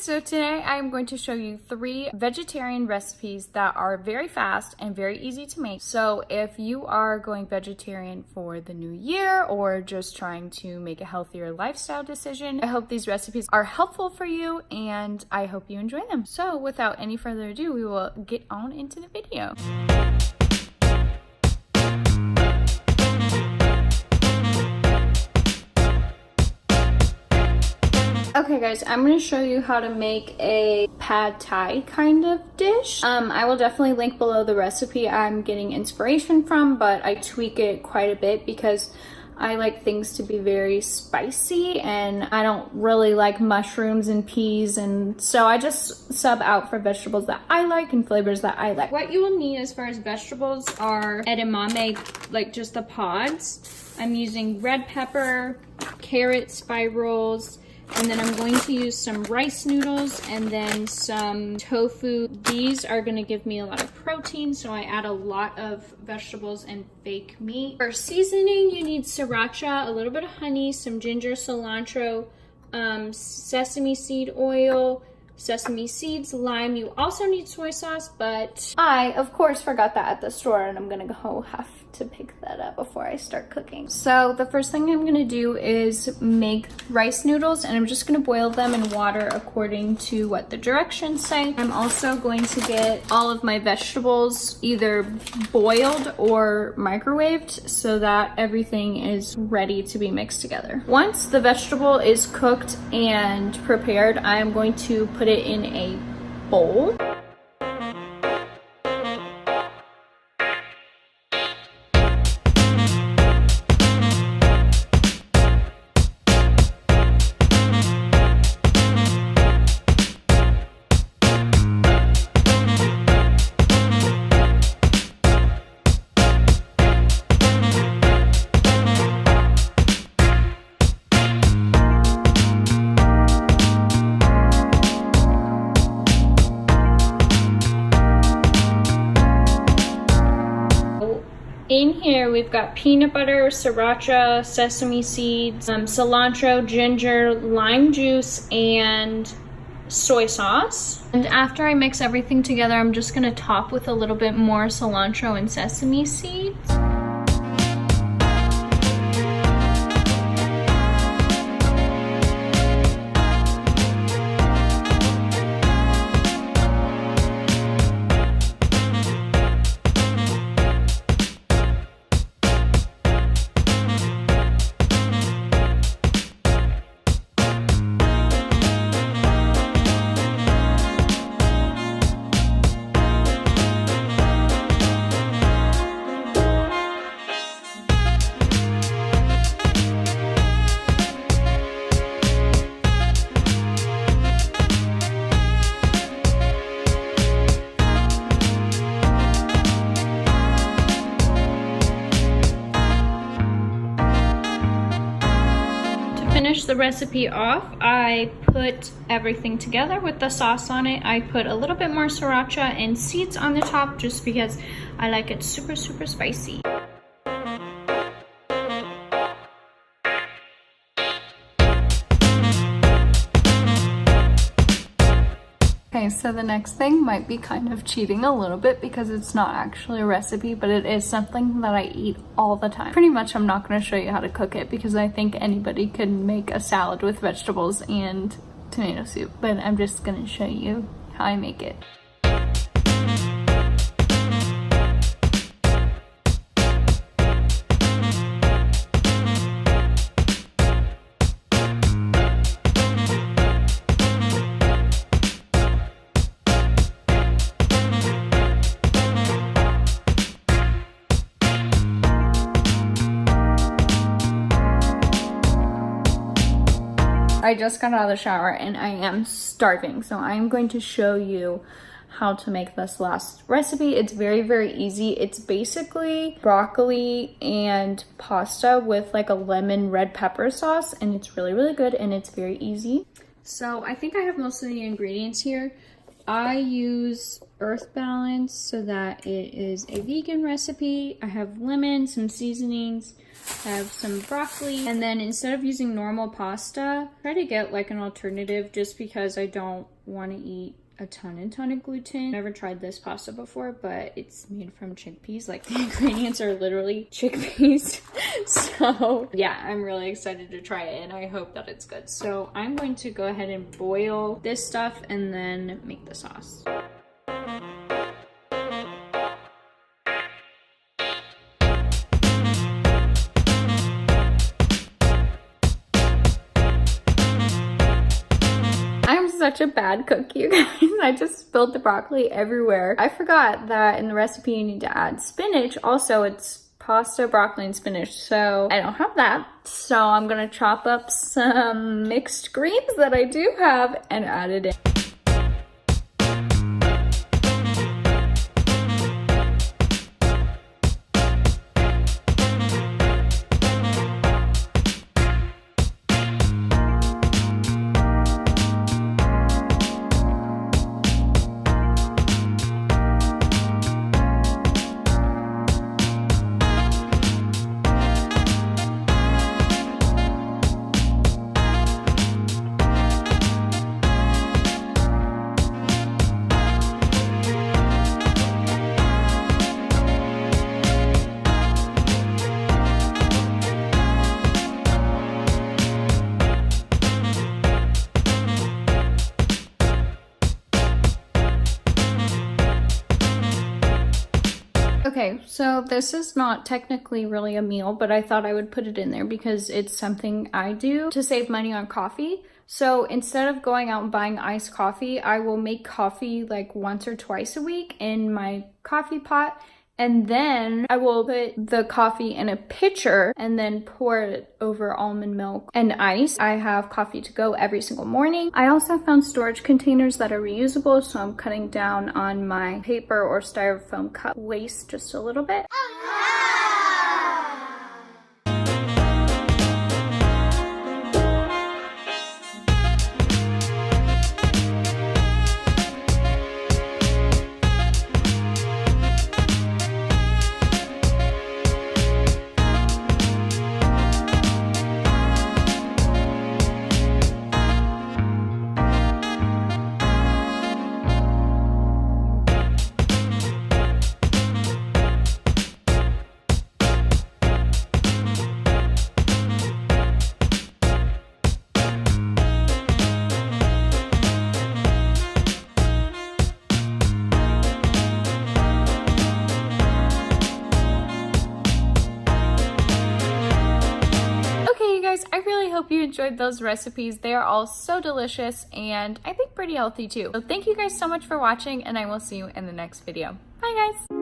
so today I'm going to show you 3 vegetarian recipes that are very fast and very easy to make. So if you are going vegetarian for the new year or just trying to make a healthier lifestyle decision, I hope these recipes are helpful for you and I hope you enjoy them. So without any further ado, we will get on into the video. Okay guys, I'm going to show you how to make a pad thai kind of dish. I will definitely link below the recipe I'm getting inspiration from, but I tweak it quite a bit because I like things to be very spicy and I don't really like mushrooms and peas, and so I just sub out for vegetables that I like and flavors that I like. What you will need as far as vegetables are edamame, like just the pods. I'm using red pepper, carrot spirals, and then I'm going to use some rice noodles and then some tofu. These are going to give me a lot of protein, so I add a lot of vegetables and fake meat. For seasoning, you need sriracha, a little bit of honey, some ginger, cilantro, sesame seed oil, sesame seeds, lime. You also need soy sauce, but I, of course, forgot that at the store, and I'm going to have to pick that up before I start cooking. So the first thing I'm gonna do is make rice noodles, and I'm just gonna boil them in water according to what the directions say. I'm also going to get all of my vegetables either boiled or microwaved so that everything is ready to be mixed together. Once the vegetable is cooked and prepared, I am going to put it in a bowl. In here, we've got peanut butter, sriracha, sesame seeds, cilantro, ginger, lime juice, and soy sauce. And after I mix everything together, I'm just gonna top with a little bit more cilantro and sesame seeds. Finish the recipe off, I put everything together with the sauce on it. I put a little bit more sriracha and seeds on the top just because I like it super spicy. Okay, so the next thing might be kind of cheating a little bit because it's not actually a recipe, but it is something that I eat all the time. Pretty much I'm not going to show you how to cook it because I think anybody could make a salad with vegetables and tomato soup, but I'm just going to show you how I make it. I just got out of the shower and I am starving, so I'm going to show you how to make this last recipe. It's very easy. It's basically broccoli and pasta with like a lemon red pepper sauce, and it's really good and it's very easy. So I think I have most of the ingredients here. I use Earth Balance so that it is a vegan recipe. I have lemon, some seasonings, I have some broccoli, and then instead of using normal pasta, try to get like an alternative just because I don't want to eat a ton of gluten. Never tried this pasta before, but it's made from chickpeas. Like the ingredients are literally chickpeas. So yeah, I'm really excited to try it and I hope that it's good. So I'm going to go ahead and boil this stuff and then make the sauce. Such a bad cook, you guys. I just spilled the broccoli everywhere. I forgot that in the recipe you need to add spinach. Also, it's pasta, broccoli, and spinach, so I don't have that. So I'm gonna chop up some mixed greens that I do have and add it in. Okay, so this is not technically really a meal, but I thought I would put it in there because it's something I do to save money on coffee. So instead of going out and buying iced coffee, I will make coffee like once or twice a week in my coffee pot. And then I will put the coffee in a pitcher and then pour it over almond milk and ice. I have coffee to go every single morning. I also found storage containers that are reusable, so I'm cutting down on my paper or styrofoam cup waste just a little bit. I really hope you enjoyed those recipes. They are all so delicious and I think pretty healthy too. So thank you guys so much for watching and I will see you in the next video. Bye guys!